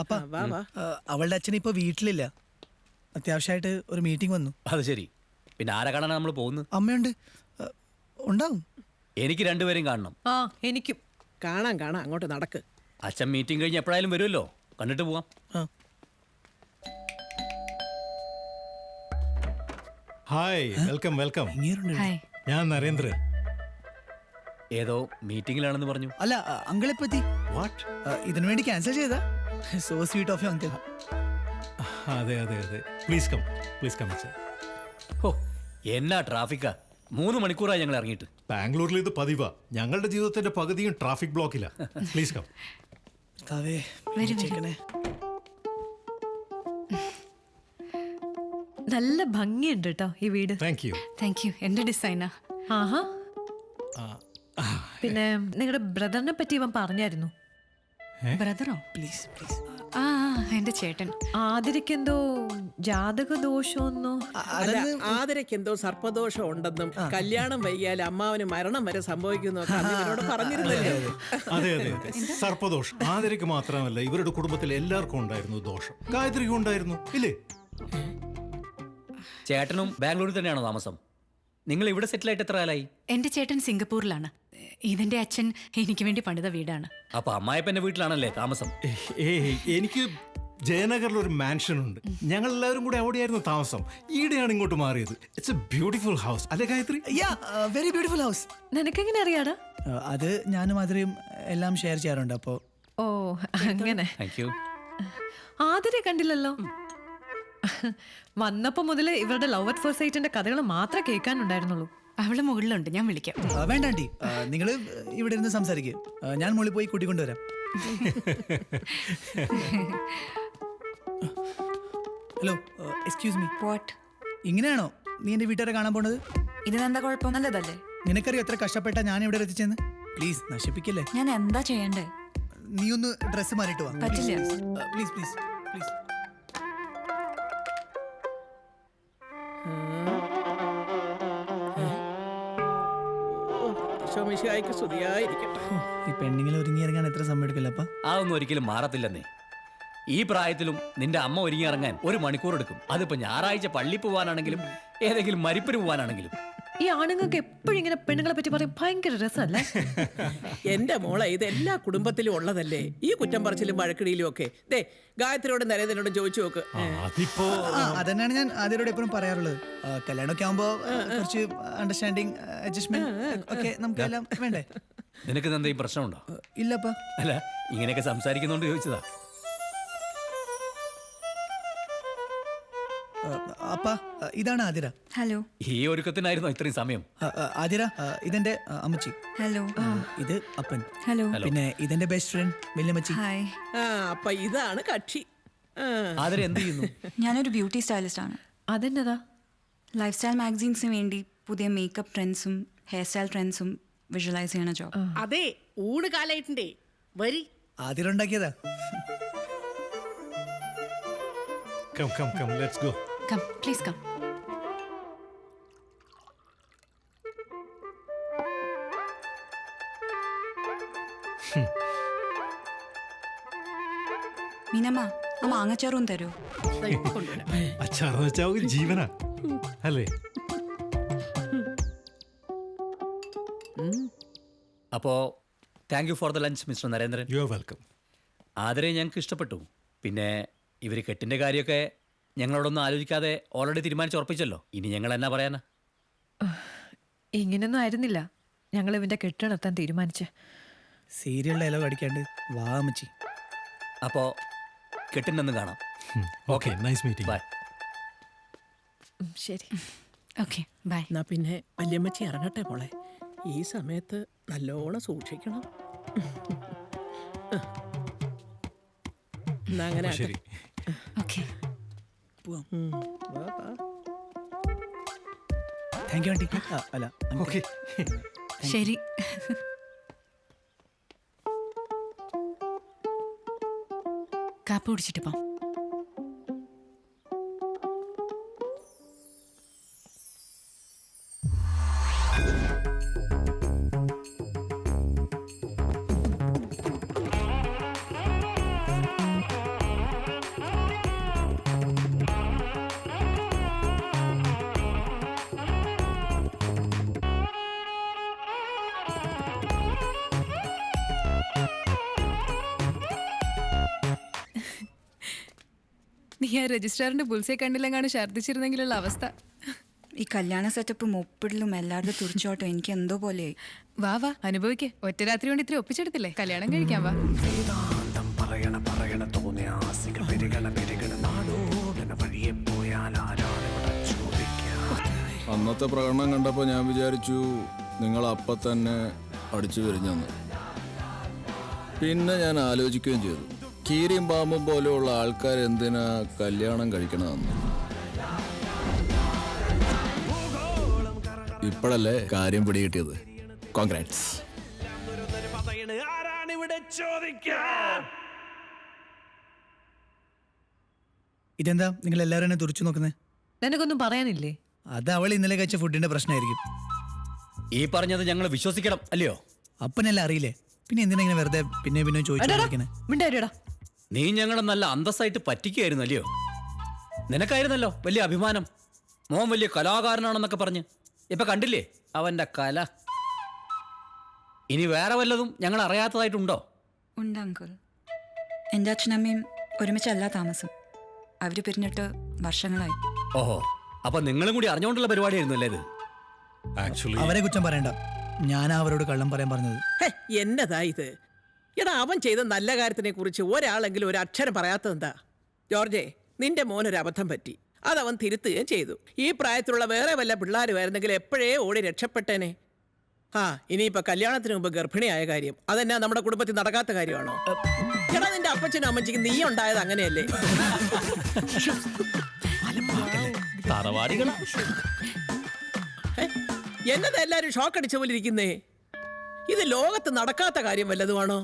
അപ്പ അവളുടെ അച്ഛൻ ഇപ്പൊ വീട്ടിലില്ല. അത്യാവശ്യമായിട്ട് ഒരു മീറ്റിംഗ് വന്നു. അത് ശരി. പിന്നെ ആരെ കാണാനാണ് നമ്മൾ പോകുന്നത്? അമ്മയുണ്ട്, ഉണ്ടാവും. എനിക്ക് രണ്ടുപേരും കാണണം. എനിക്കും കാണാം. അങ്ങോട്ട് നടക്ക്. അച്ഛൻ മീറ്റിംഗ് കഴിഞ്ഞ് എപ്പോഴായാലും വരുമല്ലോ, കണ്ടിട്ട് പോവാം. Hi, welcome welcome. ഞാൻ നരേന്ദ്രൻ. ഏതോ മീറ്റിംഗിലാണെന്ന് പറഞ്ഞു. അല്ല, അങ്കിളെ പറ്റി വാട്ട്? ഇതിനു വേണ്ടി ക്യാൻസൽ ചെയ്താ? So sweet of you uncle. അതെ പ്ലീസ് കം ഓ, എന്നാ ട്രാഫിക്കാ! 3 മണിക്കൂറായി ഞങ്ങൾ ഇറങ്ങിയിട്ട്. ബാംഗ്ലൂരിൽ ഇത് പതിവാ. ഞങ്ങളുടെ ജീവിതത്തിന്റെ പകുതിയും ട്രാഫിക് ബ്ലോക്കില്ല. Please come. നല്ല ഭംഗിയുണ്ട് കേട്ടോ ഈ വീട്. Thank you. എന്റെ ഡിസൈനാ. ആഹാ. പിന്നെ നിങ്ങളുടെ ബ്രദറിനെ പറ്റി ഇവൻ പറഞ്ഞായിരുന്നു. ബ്രദറോ? പ്ലീസ്. ആ, എന്റെ ചേട്ടൻ. ആതിരക്കെന്തോ ജാതക ദോഷമൊന്നോ? ആതിരക്ക് എന്തോ സർപ്പദോഷം ഉണ്ടെന്നും കല്യാണം വൈകിയാൽ അമ്മാവന് മരണം വരെ സംഭവിക്കുന്നൊക്കെ അവരോട് പറഞ്ഞിരുന്നല്ലേ? അതെ സർപ്പദോഷം ആതിരയ്ക്ക് മാത്രമല്ല, ഇവരുടെ കുടുംബത്തിൽ എല്ലാവർക്കും ഉണ്ടായിരുന്നു ദോഷം. ഗായത്രിക്കും ഉണ്ടായിരുന്നു, ഇല്ലേ? ചേട്ടനും ബാംഗ്ലൂരിൽ തന്നെയാണോ താമസം? നിങ്ങൾ ഇവിടെ സെറ്റിൽ ആയിട്ട് എത്ര കാലായി? എന്റെ ചേട്ടൻ സിംഗപ്പൂരിലാണ്. ഇതെന്റെ അച്ഛൻ എനിക്ക് വേണ്ടി പണിത വീടാണ്. അപ്പൊ അമ്മായപ്പന്റെ വീട്ടിലാണല്ലേ താമസം? എനിക്ക് ജയനഗറിൽ ഒരു മാൻഷൻ ഉണ്ട്. ഞങ്ങൾ എല്ലാവരും കൂടെ അവിടെയായിരുന്നു താമസം. ഈടെയാണ് ഇങ്ങോട്ട് മാറിയത്. ഇറ്റ്സ് എ ബ്യൂട്ടിഫുൾ ഹൗസ്, അല്ലേ ഗായത്രി? Very beautiful house. നിനക്കെങ്ങനെ അറിയാടാ? അത് ഞാനും ആതിരയും എല്ലാം ഷെയർ ചെയ്യാറുണ്ട്. അപ്പോ ഓ, അങ്ങനെ. Thank you. ആതിരെ കണ്ടില്ലല്ലോ. വന്നപ്പോ മുതല് ഇവരുടെ ലവ് അറ്റ് ഫസ്റ്റ് സൈറ്റിന്റെ കഥകൾ മാത്രമേ കേൾക്കാനുണ്ടായിരുന്നുള്ളൂ. അവള് മുകളിലുണ്ട്, ഞാൻ വിളിക്കാം. വേണ്ട ആന്റി, നിങ്ങൾ ഇവിടെ ഇരുന്ന് സംസാരിക്കുക. ഞാൻ മുകളിൽ പോയി കൂട്ടിക്കൊണ്ടുവരാം. Hello, excuse me. വാട്ട്? ഇങ്ങനെയാണോ നീ എന്റെ വീട്ടുകാരെ കാണാൻ പോണത്? ഇതിനെന്താ കുഴപ്പം? നല്ലതല്ലേ? നിനക്കറിയോ എത്ര കഷ്ടപ്പെട്ടാ ഞാൻ ഇവിടെ എത്തിച്ചെന്ന്? പ്ലീസ് നശിപ്പിക്കല്ലേ. ഞാൻ എന്താ ചെയ്യണ്ടേ? നീ ഒന്ന് ഡ്രസ്സ് മാറിയിട്ട് വാ. പറ്റില്ല. Please please please. ഈ പെണ്ണിങ്ങനെ ഒരുങ്ങിയിറങ്ങാൻ എത്ര സമയം എടുക്കില്ലപ്പ? അതൊന്നും ഒരിക്കലും മാറത്തില്ലെന്നേ. ഈ പ്രായത്തിലും നിന്റെ അമ്മ ഒരുങ്ങിയിറങ്ങാൻ 1 മണിക്കൂർ എടുക്കും. അതിപ്പോ ഞായറാഴ്ച പള്ളി പോവാനാണെങ്കിലും ഏതെങ്കിലും മരിപ്പിന് പോവാനാണെങ്കിലും. ഈ ആണുങ്ങൾക്ക് എപ്പോഴും ഇങ്ങനെ പെണ്ണുങ്ങളെ പറ്റി പറയും, ഭയങ്കര രസമല്ലേ? എന്റെ മോളെ, ഇത് എല്ലാ കുടുംബത്തിലും ഉള്ളതല്ലേ ഈ കുറ്റം പറച്ചിലും വഴക്കിടിയിലും ഒക്കെ. ദേ, ഗായത്രിയോടും നരേന്ദ്രനോടും ചോദിച്ചു നോക്ക്. അതന്നെയാണ് ഞാൻ ആദ്യരോട് എപ്പോഴും പറയാറുള്ളത്. കല്യാണമൊക്കെ ആവുമ്പോ കുറച്ച് അണ്ടർസ്റ്റാൻഡിങ്, അഡ്ജസ്റ്റ്മെന്റ് ഒക്കെ നമുക്ക് എല്ലാം വേണ്ടേ? നിനക്ക് എന്തെങ്കിലും പ്രശ്നമുണ്ടോ? ഇല്ലപ്പ. അല്ല, ഇങ്ങനെയൊക്കെ സംസാരിക്കുന്നോണ്ട് ചോദിച്ചതാ. അപ്പ, ഇതാണ് ആതിര. ഹലോ. ഈ ഒരുക്കത്തിനായിരുന്നോ ഇത്രയും സമയം? ആതിര, ഇതെന്റെ അമ്മച്ചി. ഹലോ. ഇത് അപ്പൻ. ഹലോ. പിന്നെ ഇതെന്റെ ബെസ്റ്റ് ഫ്രണ്ട് വല്യമ്മച്ചി. ഹായ്. അപ്പൊ ഇതാണ് കക്ഷി. ആതിര എന്ത് ചെയ്യുന്നു? ഞാനൊരു ബ്യൂട്ടി സ്റ്റൈലിസ്റ്റ് ആണ്. അതെന്നതാ? ലൈഫ് സ്റ്റൈൽ മാഗസീൻസിന് വേണ്ടി പുതിയ മേക്കപ്പ് ട്രെൻഡ്സും ഹെയർ സ്റ്റൈൽ ട്രെൻഡ്സും വിഷ്വലൈസ് ചെയ്യണ ജോബ്. അതെ, ഊണ് കാലായിട്ടുണ്ടേ. വരി. ആതിര ഉണ്ടാക്കിയതാ. Come, let's go. Come, please come. Meenamma, ആ മാങ്ങച്ചാറും തരൂ. അച്ചാറെന്ന് വെച്ചാൽ ജീവനാ, അല്ലേ? അപ്പോ thank you for the lunch mister Narendran. You are welcome. ആതിരെ ഞങ്ങൾക്ക് ഇഷ്ടപ്പെട്ടു. പിന്നെ ഇവർ കെട്ടിൻ്റെ കാര്യമൊക്കെ ഞങ്ങളോടൊന്നും ആലോചിക്കാതെ ഓൾറെഡി തീരുമാനിച്ച് ഉറപ്പിച്ചല്ലോ. ഇനി ഞങ്ങൾ എന്നാ പറയാനാ? ഇങ്ങനെയൊന്നും ആയിരുന്നില്ല ഞങ്ങൾ ഇവന്റെ കെട്ടിടത്താൻ തീരുമാനിച്ച്. സീരിയൽ ഡയലോഗ് അടിക്കാണ്ട് വാ അമ്മച്ചി. അപ്പോൾ കെട്ടിനൊന്ന് കാണാം. Okay, nice meeting. ബൈ. ശരി. Okay, bye. എന്നാ പിന്നെ വല്യമ്മച്ചി ഇറങ്ങട്ടെ മോളെ. ഈ സമയത്ത് നല്ലോണം സൂക്ഷിക്കണം. എന്നാ അങ്ങനെ ശരി. ഓക്കെ. Thank you aunty. അല്ല, ഓക്കെ, ശരി. കാപ്പി കുടിച്ചിട്ട് പോം. നീ ആ രജിസ്ട്രാറിന്റെ ബുൾസെ കണ്ടില്ലെങ്ങാണ് ഛർദ്ദിച്ചിരുന്നെങ്കിലുള്ള അവസ്ഥ. ഈ കല്യാണ സെറ്റപ്പും ഒപ്പിടലും എല്ലാവരുടെ തുറിച്ചോട്ടോ എനിക്ക് എന്തോ പോലെയായി. വാ വാ അനുഭവിക്കേ. ഒറ്റ രാത്രി കൊണ്ട് ഇത്ര ഒപ്പിച്ചെടുത്തില്ലേ, കല്യാണം കഴിക്കാൻ വാ. അന്നത്തെ പ്രകടനം കണ്ടപ്പോൾ ഞാൻ വിചാരിച്ചു നിങ്ങൾ അപ്പം തന്നെ അടിച്ചു വിരിഞ്ഞെന്ന്. പിന്നെ ഞാൻ ആലോചിക്കുകയും ചെയ്തു, കീരിയും പാമ്പും പോലെയുള്ള ആൾക്കാർ എന്തിനാ കല്യാണം കഴിക്കണമെന്ന്. ഇപ്പോഴല്ലേ കാര്യം പിടികിട്ടിയത്. കോൺഗ്രാറ്റ്സ്. ഇതെന്താ നിങ്ങൾ എല്ലാവരും എന്നെ തുറച്ചു നോക്കുന്നത്? നിനക്കൊന്നും പറയാനില്ലേ? അത് അവൾ ഇന്നലെ കഴിച്ച ഫുഡിന്റെ പ്രശ്നമായിരിക്കും. ഈ പറഞ്ഞത് ഞങ്ങൾ വിശ്വസിക്കണം അല്ലയോ? അപ്പനെല്ലാം അറിയില്ലേ, പിന്നെ എന്തിനാ ഇങ്ങനെ വെറുതെ പിന്നെ പിന്നെ ചോദിച്ചോണ്ടിരിക്കണേ? മിണ്ടാരിടാ. നീ ഞങ്ങളെ നല്ല അന്തസ്സായിട്ട് പറ്റിക്കുകയായിരുന്നു അല്ലയോ? നിനക്കായിരുന്നല്ലോ വലിയ അഭിമാനം, മോൻ വലിയ കലാകാരനാണെന്നൊക്കെ പറഞ്ഞ്. ഇപ്പൊ കണ്ടില്ലേ അവന്റെ കല. ഇനി വേറെ വല്ലതും ഞങ്ങൾ അറിയാത്തതായിട്ടുണ്ടോ? ഉണ്ട് അങ്കിൾ. എൻ്റെ അച്ഛനമ്മയും ഒരുമിച്ചല്ല താമസം. അവർ പിരിഞ്ഞിട്ട് വർഷങ്ങളായി. ഓഹോ, അപ്പൊ നിങ്ങളും കൂടി അറിഞ്ഞുകൊണ്ടുള്ള പരിപാടിയായിരുന്നു അല്ലേ ഇത്? ആക്ച്വലി അവരെ കുറ്റം പറയണ്ട, ഞാനാ അവരോട് കള്ളം പറയാൻ പറഞ്ഞത്. എന്നതാ ഇത്? എടാ, അവൻ ചെയ്ത നല്ല കാര്യത്തിനെ കുറിച്ച് ഒരാളെങ്കിലും ഒരു അക്ഷരം പറയാത്തതെന്താ? ജോർജെ, നിന്റെ മോനൊരു അബദ്ധം പറ്റി, അതവൻ തിരുത്തുകയും ചെയ്തു. ഈ പ്രായത്തിലുള്ള വേറെ വല്ല പിള്ളേരുമായിരുന്നെങ്കിൽ എപ്പോഴേ ഓടി രക്ഷപ്പെട്ടേനെ. ഇനിയിപ്പോ കല്യാണത്തിന് മുമ്പ് ഗർഭിണിയായ കാര്യം അതെന്നാ നമ്മുടെ കുടുംബത്തിൽ നടക്കാത്ത കാര്യമാണോ? എടാ, നിന്റെ അപ്പച്ചനും അമ്മച്ചിക്ക് നീ ഉണ്ടായത് അങ്ങനെയല്ലേ? എന്നതാ എല്ലാരും ഷോക്ക് അടിച്ച പോലെ ഇരിക്കുന്നേ? ഇത് ലോകത്ത് നടക്കാത്ത കാര്യം വല്ലതുമാണോ?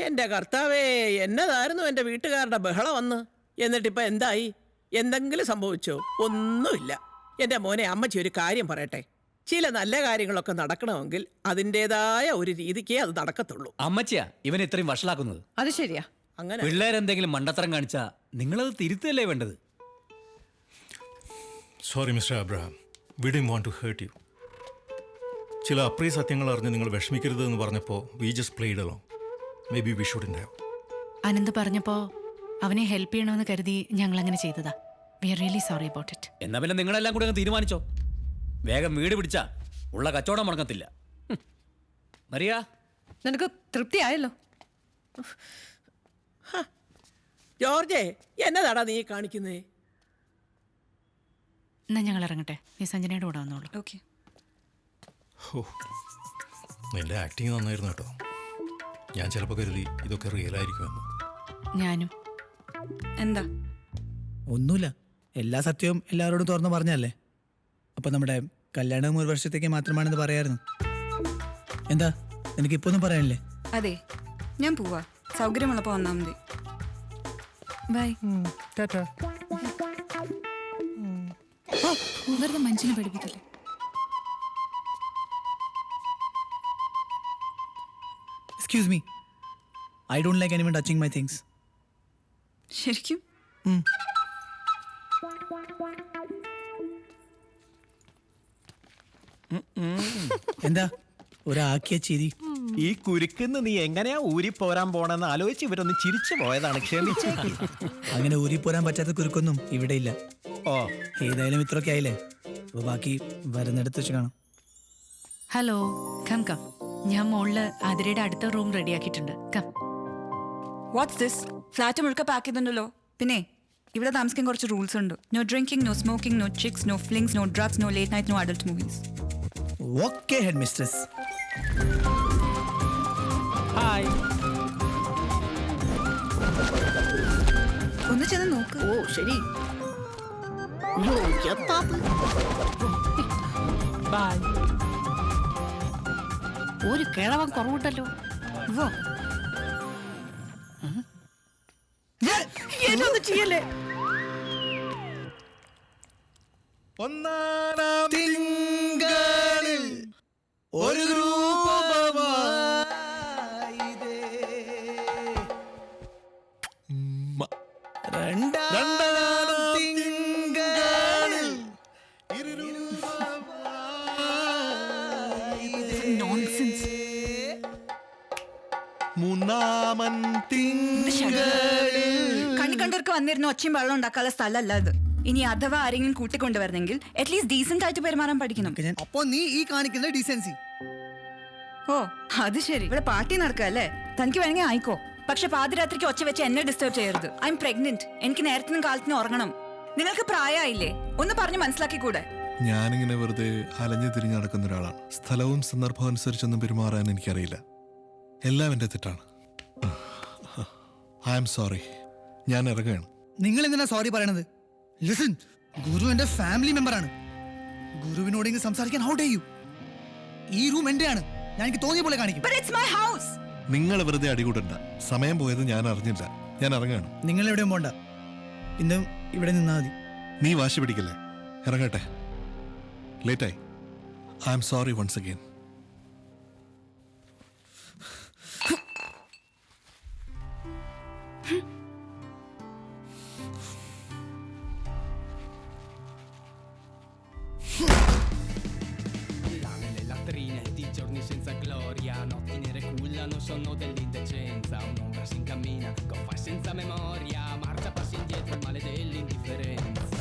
എന്റെ കർത്താവേ, എന്നതായിരുന്നു എന്റെ വീട്ടുകാരുടെ ബഹളം വന്ന്. എന്നിട്ടിപ്പോ എന്തായി? എന്തെങ്കിലും സംഭവിച്ചോ? ഒന്നുമില്ല. എന്റെ മോനെ, അമ്മച്ചി ഒരു കാര്യം പറയട്ടെ, ചില നല്ല കാര്യങ്ങളൊക്കെ നടക്കണമെങ്കിൽ അതിൻ്റെതായ ഒരു രീതിക്കേ അത് നടക്കത്തുള്ളൂ. അമ്മച്ചിയാ ഇവൻ ഇത്രയും വഷളാക്കുന്നത്. അത് ശരിയാ. അങ്ങനെ പിള്ളേരെന്തെങ്കിലും മണ്ടത്തരം കാണിച്ചാ നിങ്ങളത് തിരുത്തല്ലേ വേണ്ടത്. Sorry mister Abraham, we didn't want to hurt you. ചില അപ്രിയ സത്യങ്ങൾ അറിഞ്ഞ് നിങ്ങൾ വിഷമിക്കരുത് എന്ന് പറഞ്ഞപ്പോൾ we just played along. Maybe we shouldn't have. Ananth പറഞ്ഞപ്പോ അവനെ ഹെൽപ്പ് ചെയ്യണമെന്ന് കരുതി ഞങ്ങൾ അങ്ങനെ ചെയ്തതാ. We are really sorry about it. എന്നാ പിന്നെ നിങ്ങളെല്ലാം കൂടി അങ്ങ് തീരുമാനിച്ചോ. വേഗം വീട് പിടിച്ചാ ഉള്ള കച്ചവടം മുടങ്ങത്തില്ല. മറിയ, നിനക്ക് തൃപ്തിയായല്ലോ? ജോർജേ, എന്നതാടാ നീ കാണിക്കുന്നേ? എന്നാ ഞങ്ങൾ ഇറങ്ങട്ടെ, നീ സഞ്ജനയുടെ കൂടെ വന്നോളൂ. ഓക്കെ. നിന്റെ ആക്ടിങ് നന്നായിരുന്നു കേട്ടോ. ഞാൻ ചിലപ്പോൾ കരുതി ഇതൊക്കെ റിയൽ ആയിരിക്കുമെന്ന്. ഞാനും. എന്താ? ഒന്നുമില്ല, എല്ലാ സത്യവും എല്ലാവരോടും തുറന്നു പറഞ്ഞല്ലേ. അപ്പൊ നമ്മുടെ കല്യാണം 1 വർഷത്തേക്ക് മാത്രമാണെന്ന് പറയായിരുന്നു. എന്താ, എനിക്കിപ്പോ ഒന്നും പറയാനില്ലേ? അതെ, ഞാൻ പോവാ. സൗകര്യമുള്ളപ്പോൾ വന്നാൽ മതി. ബൈ. വെറുതെ മനുഷ്യനെ പഠിപ്പിക്കില്ലേ. Excuse me, I don't like anyone touching my things. ശരിക്കും? എന്താ ഒരാക്കിയ ചിരി? ഈ കുരുക്കുന്ന് നീ എങ്ങനെയാ ഊരി പോരാൻ പോണെന്ന് ആലോചിച്ച് ഇവരൊന്ന് ചിരിച്ചു പോയതാണ്. ക്ഷമിച്ചേക്ക്. അങ്ങനെ ഊരിപ്പോരാൻ പറ്റാത്ത കുരുക്കൊന്നും ഇവിടെ ഇല്ല. ഓ, ഏതായാലും ഇത്രയൊക്കെ ആയില്ലേ, അപ്പൊ ബാക്കി വരുന്നിടത്ത് വെച്ച് കാണാം. Hello, come come. ഞാൻ മോളില് ആതിരയുടെ അടുത്ത റൂം റെഡിയാക്കിയിട്ടുണ്ട്. കം. What's this? ഫ്ലാറ്റ് മുഴുക്ക പാക്ക് ചെയ്തിട്ടുണ്ടല്ലോ. പിന്നെ ഇവിടെ താമസിക്കാൻ കുറച്ച് റൂൾസ് ഉണ്ട്. No drinking, no smoking, no chicks, no flings, no drugs, no late night, no adult movies. Okay head mistress. Hi. ഒന്ന് ചെന്ന് നോക്ക്. ഓ ശരി. ബൈ. ഒരു കിഴവൻ കുറവുണ്ടല്ലോ. വോ. എന്നൊന്നും ചെയ്യല്ലേ. ഒന്നാം തിങ്കളിൽ ഒരു രൂപമായിതേ, രണ്ടാം തിങ്കളിൽ നോൺസെൻസ്. മൂന്നാമൻ തിങ്കളിൽ കണ്ണി കണ്ടവർക്ക് വന്നിരുന്ന ഒച്ചയും വെള്ളം ഉണ്ടാക്കാനുള്ള സ്ഥലമല്ല ഇത്. ഇനി അഥവാ ആരെങ്കിലും കൂട്ടിക്കൊണ്ടുവരുന്നെങ്കിൽ അറ്റ്ലീസ്റ്റ് ഡീസെന്റ് ആയിട്ട് പെരുമാറാൻ പഠിക്കണം. അപ്പൊ നീ ഈ കാണിക്കുന്ന ഡീസൻസി. ഓ അത് ശരി, ഇവിടെ പാർട്ടി നടക്കല്ലേ? തനിക്ക് വേണമെങ്കിൽ ആയിക്കോ, പക്ഷെ പാതിരാത്രിക്ക് ഒച്ച വെച്ച് എന്നെ ഡിസ്റ്റർബ് ചെയ്യരുത്. I M pregnant. എനിക്ക് നേരത്തിനും കാലത്തിനും ഉറങ്ങണം. നിങ്ങൾക്ക് പ്രായമായില്ലേ? ഒന്ന് പറഞ്ഞ് മനസ്സിലാക്കിക്കൂടെ? ഞാനിങ്ങനെ വെറുതെ അലഞ്ഞു തിരിഞ്ഞ് നടക്കുന്ന ഒരാളാണ്. സ്ഥലവും സന്ദർഭവും അനുസരിച്ചൊന്നും പെരുമാറാൻ എനിക്കറിയില്ല. എല്ലാം എൻ്റെ തെറ്റാണ്. I am sorry. ഞാൻ ഇറങ്ങുകയാണ്. നിങ്ങൾ എന്തിനാ സോറി പറയണത്? ലിസൺ, ഗുരു എന്റെ ഫാമിലി മെമ്പറാണ്. ഗുരുവിനോടെങ്കിലും സംസാരിക്കാൻ ഹൗ ഡേ യു? ഈ റൂം എന്റെയാണ്. ഞാൻ എനിക്ക് തോന്നിയ പോലെ കാണിക്കും. But it's my house. നിങ്ങൾ വെറുതെ അടികൂടണ്ട. സമയം പോയത് ഞാൻ അറിഞ്ഞില്ല. ഞാൻ ഇറങ്ങുകയാണ്. നിങ്ങൾ എവിടെയും പോണ്ട, ഇന്ന് ഇവിടെ നിന്നാ മതി. നീ വാശി പിടിക്കല്ലേ? ഇറങ്ങട്ടെ. ലേറ്റായി. I am sorry once again. Di giorni senza gloria, notti nere cullano, sono dell'indecenza. Un'ombra si incammina, goffa senza memoria, marcia passi indietro, il male dell'indifferenza.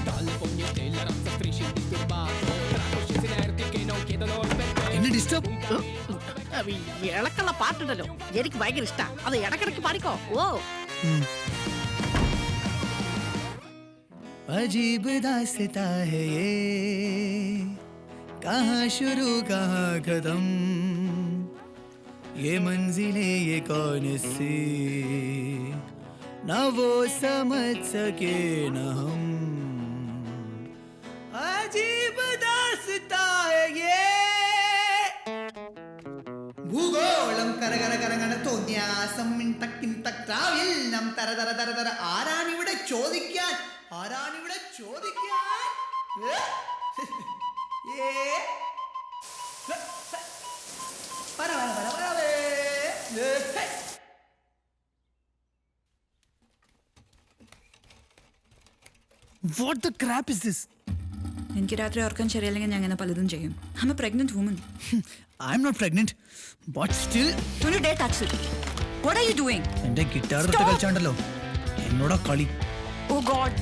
Dalle fogne della razza strisce il disturbato, tra coscienze inerti che non chiedono il perché. എന്നെ disturb. ഇളക്കുള്ള പാട്ടുണ്ടല്ലോ, എനിക്ക് ഭയങ്കര ഇഷ്ടാ. അത് ഇടക്കിടക്ക് പാടിക്കോ. ഓ अजीब दास्ता है ये, कहाँ शुरू कहाँ खत्म, ये मंजिलें ये कौन सी, ना वो समझ सके न हम. अजीब दास्ता है ये. ഭൂഗോളം കരകര കരകര തോന്യാസം ട്രാവിൽ നം തര തര തര തര. ആരാണിവിടെ ചോദിക്കാൻ? ആരാണിവിടെ ചോദിക്കാൻ? What the crap is this? എനിക്ക് രാത്രി ഉറക്കം ശരിയല്ലെങ്കിൽ ഞാൻ അങ്ങനെ പലതും ചെയ്യും. I'm a pregnant woman. I'm not pregnant, but still. Don't you dare touch it. What are you doing? എന്റെ ഗിറ്റാർ തൊട്ട് കളിച്ചാണ്ടല്ലോ എന്നോടാ കളി. Oh God.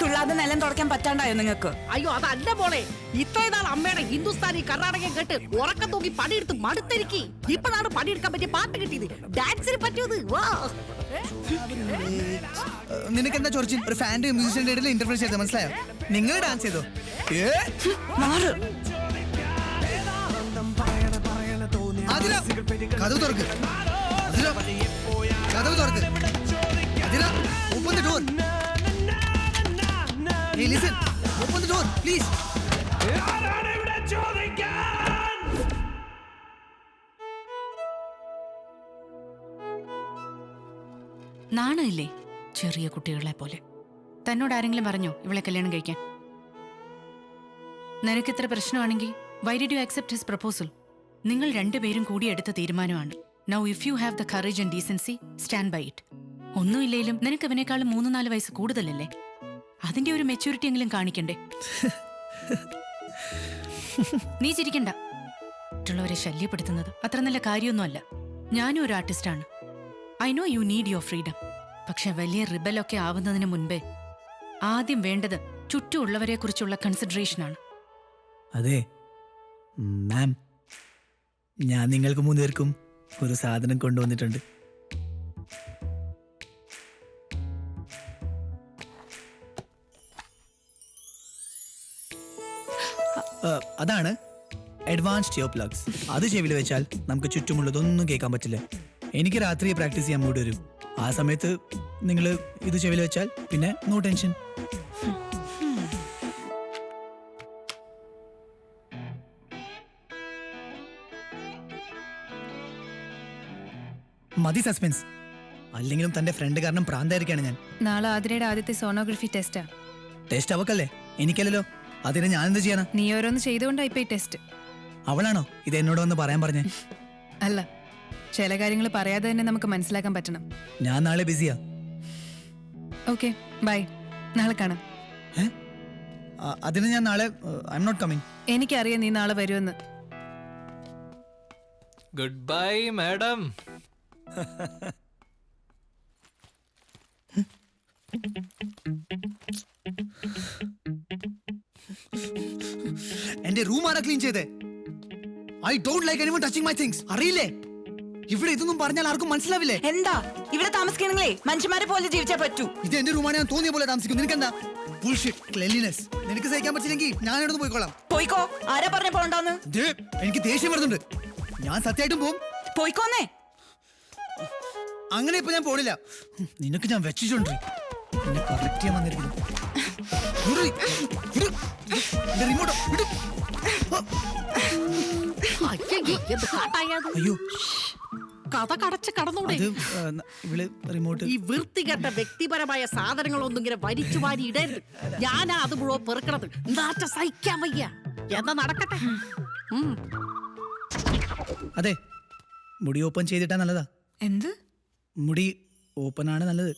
തുള്ളാതെ നിലം തുടക്കാൻ പറ്റാണ്ടായോ നിങ്ങൾക്ക്? അയ്യോ അതല്ല മോളെ, ഇത്രയും നാൾ അമ്മയുടെ ഹിന്ദുസ്ഥാനി കർണാടകം കേട്ട് ഉറക്കം തൂക്കി പണിയെടുത്ത് മടുത്തിരിക്കി. ഇപ്പോഴാണ് പണിയെടുക്കാൻ പറ്റിയ പാട്ട് കിട്ടിയത്, ഡാൻസിന് പറ്റിയത്. നിനക്ക് എന്താ ചൊറിച്ചിൽ? ഒരു ഫാൻ്റെ മ്യൂസിഷ്യന്റെ ഇടയിൽ ഇന്റർഫിയർ ചെയ്തത് മനസ്സിലായോ? നിങ്ങൾ ഡാൻസ് ചെയ്തോ? കഥവ് തുറക്ക്, കഥവ് തുറക്ക്. Open the door. Hey, listen. Open the door, please. നാണമില്ലേ ചെറിയ കുട്ടികളെ പോലെ? തന്നോട് ആരെങ്കിലും പറഞ്ഞോ ഇവളെ കല്യാണം കഴിക്കാൻ? നിനക്കിത്ര പ്രശ്നമാണെങ്കിൽ why did you accept his proposal? നിങ്ങൾ രണ്ടുപേരും കൂടി എടുത്ത തീരുമാനമാണ്. Now if you have the courage and decency, stand by it. ഒന്നുമില്ലേലും നിനക്ക് അവനേക്കാളും 3-4 വയസ്സ് കൂടുതലല്ലേ? അതിന്റെ ഒരു മെച്യൂരിറ്റി എങ്കിലും കാണിക്കണ്ടേ? നീ ചിരിക്കണ്ട. മറ്റുള്ളവരെ ശല്യപ്പെടുത്തുന്നത് അത്ര നല്ല കാര്യമൊന്നുമല്ല. ഞാനും ഒരു ആർട്ടിസ്റ്റാണ്. I know you need your freedom. പക്ഷെ വലിയ റിബലൊക്കെ ആവുന്നതിന് മുൻപേ ആദ്യം വേണ്ടത് ചുറ്റുമുള്ളവരെ കുറിച്ചുള്ള കൺസിഡറേഷനാണ്. അതെ മാം, ഞാൻ നിങ്ങൾക്ക് 3 പേർക്കും ഒരു സാധനം കൊണ്ടുവന്നിട്ടുണ്ട്. അതാണ് അഡ്വാൻസ്ഡ് ഇയർ പ്ലഗ്സ്. അത് ചെവിയിൽ വെച്ചാൽ നമുക്ക് ചുറ്റുമുള്ളതൊന്നും കേൾക്കാൻ പറ്റില്ല. എനിക്ക് രാത്രി പ്രാക്ടീസ് ചെയ്യാൻ മൂഡ് വരും. ആ സമയത്ത് നിങ്ങൾ ഇത് ചെവിയിൽ വെച്ചാൽ പിന്നെ നോ ടെൻഷൻ. മതി സസ്പെൻസ്. അല്ലെങ്കിലും തന്റെ ഫ്രണ്ട് കാരണം പ്രാന്തായിരിക്കാണ് ഞാൻ. നാളെ ആതിരയുടെ ആദ്യത്തെ സോണോഗ്രഫി ടെസ്റ്റാ. ടെസ്റ്റ് അവക്കല്ലേ, എനിക്കല്ലല്ലോ. അതിനെ ഞാൻ എന്ത് ചെയ്യാനാ? നീ ഓരോന്ന് ചെയ്തുകൊണ്ടാ ഇപ്പൊ ഈ ടെസ്റ്റ്. അവളാണോ ഇത് എന്നോട് വന്ന് പറയാൻ പറഞ്ഞേ? അല്ല, ചില കാര്യങ്ങൾ പറയാതെ തന്നെ നമുക്ക് മനസ്സിലാക്കാൻ പറ്റണം. ഞാൻ നാളെ ബിസിയാ. ഓക്കെ ബൈ, നാളെ കാണാം. അതിന് ഞാൻ നാളെ ഐ എം നോട്ട് കമ്മിങ്. എനിക്കറിയാം നീ നാളെ വരുമെന്ന്. Good bye madam. എന്റെ റൂം ആരാ ക്ലീൻ ചെയ്തേ? I don't like anyone touching my things. അറിയില്ലേ, ഇവിടെ ഇതൊന്നും പറഞ്ഞാൽ ആർക്കും മനസ്സിലാവില്ലേ? എന്താ ഇവിടെ താമസിക്കണെങ്കിലേ മനുഷ്യന്മാരെ പോലെ ജീവിച്ചാ പറ്റൂ. ഇത് എന്റെ റൂമാണ്, ഞാൻ തോന്നിയ പോലെ താമസിക്കും. നിനക്കെന്താ? Bullshit cleanliness. നിനക്ക് സഹിക്കാൻ പറ്റില്ലെങ്കിൽ ഞാൻ എടുത്ത് പോയിക്കോളാം. പോയിക്കോ. ആരാ പറഞ്ഞ പോണ്ടെന്ന്? എനിക്ക് ദേഷ്യം വരുന്നുണ്ട്. ഞാൻ സത്യമായിട്ടും പോവും. പോയിക്കോന്നേ. അങ്ങനെ ഇപ്പൊ ഞാൻ പോണില്ല. നിനക്ക് ഞാൻ വെച്ചിട്ടുണ്ട്. എന്നെ കറക്റ്റ് ചെയ്യാൻ വന്നിരിക്കുന്നു. അയ്യോ, കഥ കടച്ച് കടന്നൂടെ? അത് ഇവള് റിമോട്ട്. ഈ വൃത്തികെട്ട വ്യക്തിപരമായ സാധനങ്ങളൊന്നും ഇങ്ങനെ വലിച്ചു വാരി ഇടരുത്. ഞാനാ അത് മുഴുവൻ പെറുക്കണത്. നാറ്റ സഹിക്കാൻ വയ്യ. എന്താ നടക്കട്ടെ. അതെ, മുടി ഓപ്പൺ ചെയ്തിട്ടാ നല്ലതാ. എന്ത് മുടി ഓപ്പൺ ആണ് നല്ലത്.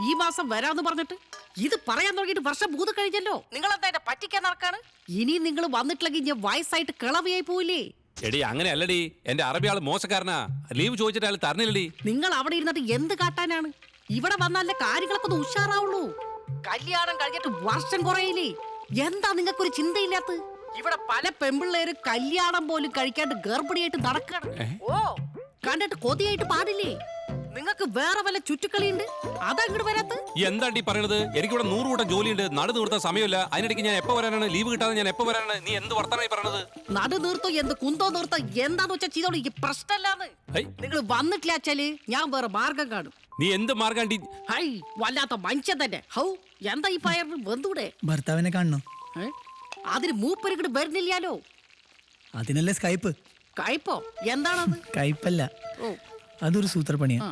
ഈ മാസം വരാന്ന് പറഞ്ഞിട്ട് ഇത് പറയാൻ തുടങ്ങിയിട്ട് വർഷം 3 കഴിഞ്ഞല്ലോ. നിങ്ങൾ എന്താ എന്നെ പറ്റിക്കാൻ നടക്കാണ്? ഇനി നിങ്ങൾ വന്നിട്ടില്ലെങ്കിൽ ഞാൻ വയസ്സായിട്ട് കിളവിയായി പോയില്ലേ? എടി അങ്ങനെയല്ലടി, എന്റെ അറബി ആള് മോശക്കാരനാ. ലീവ് ചോദിച്ചിട്ട് അയാൾ തരണില്ലടി. നിങ്ങൾ അവിടെ ഇരുന്നിട്ട് എന്ത് കാട്ടാനാണ്? ഇവിടെ വന്നാലേ കാര്യങ്ങളൊക്കെ ഒന്ന് ഉഷാറാവുള്ളൂ. കല്യാണം കഴിഞ്ഞിട്ട് വർഷം കുറയില്ലേ? എന്താ നിങ്ങൾക്കൊരു ചിന്തയില്ലാത്ത? ഇവിടെ പല പെമ്പിള്ളേരും കല്യാണം പോലും കഴിക്കാണ്ട് ഗർഭിണിയായിട്ട് നടക്കാണ്. ഓ, കണ്ടിട്ട് കൊതിയായിട്ട് പാടില്ലേ? നിങ്ങൾക്ക് വേറെ വല്ല ചുറ്റുക്കളിയുണ്ട്, അതങ്ങോട്ട് വരാത്ത? എന്താണ്ടി പറയണത്? എനിക്കിവിടെ 100 കൂട്ടം ജോലിയുണ്ട്. നടു നിർത്താൻ സമയമില്ല. അതിനിടയ്ക്ക് ഞാൻ എപ്പോ വരാനാണ്? ലീവ് കിട്ടാതെ ഞാൻ എപ്പോ വരാനാണ്? നീ എന്ത് വർത്തമാനമായി പറയണത്? നടു നിർത്തോ എന്ത് കുന്തോ നിർത്തോ എന്താന്ന് വെച്ചാൽ ചെയ്തോളൂ. ഈ പ്രശ്നമല്ലാന്ന്. നിങ്ങൾ വന്നിട്ടില്ല വെച്ചാല് ഞാൻ വേറെ മാർഗം കാണും. നീ എന്ത് മാർഗാണ്ടി? ഹൈ, വല്ലാത്ത മനുഷ്യൻ തന്നെ. ഹൗ, എന്താ ഈ പയറിന് വെന്തൂടെ? ഭർത്താവിനെ കാണണോ? അതിന് മൂപ്പരിക്കട് വരുന്നില്ലാലോ. അതിനല്ലേ സ്കൈപ്പ്. കയ്പോ? എന്താണത്? കയ്പല്ല, അതൊരു സൂത്രപ്പണിയാ.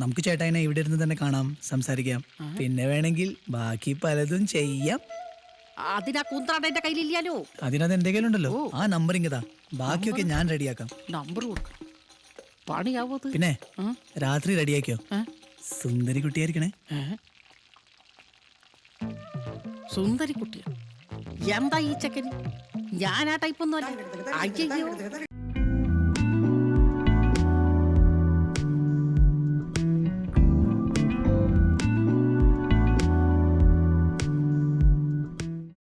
നമുക്ക് ചേട്ടായിനെ ഇവിടെ ഇരുന്ന് തന്നെ കാണാം, സംസാരിക്കാം. പിന്നെ വേണമെങ്കിൽ ബാക്കി പലതും ചെയ്യാം. അതിനാ കുന്ത്രാണ്ട് എന്റെ കയ്യിലില്ലാലോ. അതിനകത്ത് എന്റെ കയ്യിലുണ്ടല്ലോ. ആ നമ്പർ ഇങ്ങതാ, ബാക്കിയൊക്കെ ഞാൻ റെഡിയാക്കാം. നമ്പർ കൊടുക്ക, പണിയാവോ? പിന്നെ രാത്രി റെഡിയാക്കിയോ? സുന്ദരി കുട്ടിയായിരിക്കണേ. സുന്ദരി കുട്ടിയ? എന്താ ഈ ചെക്കന്? ഞാൻ ആ ടൈപ്പൊന്നും അല്ല. അയ്യോ,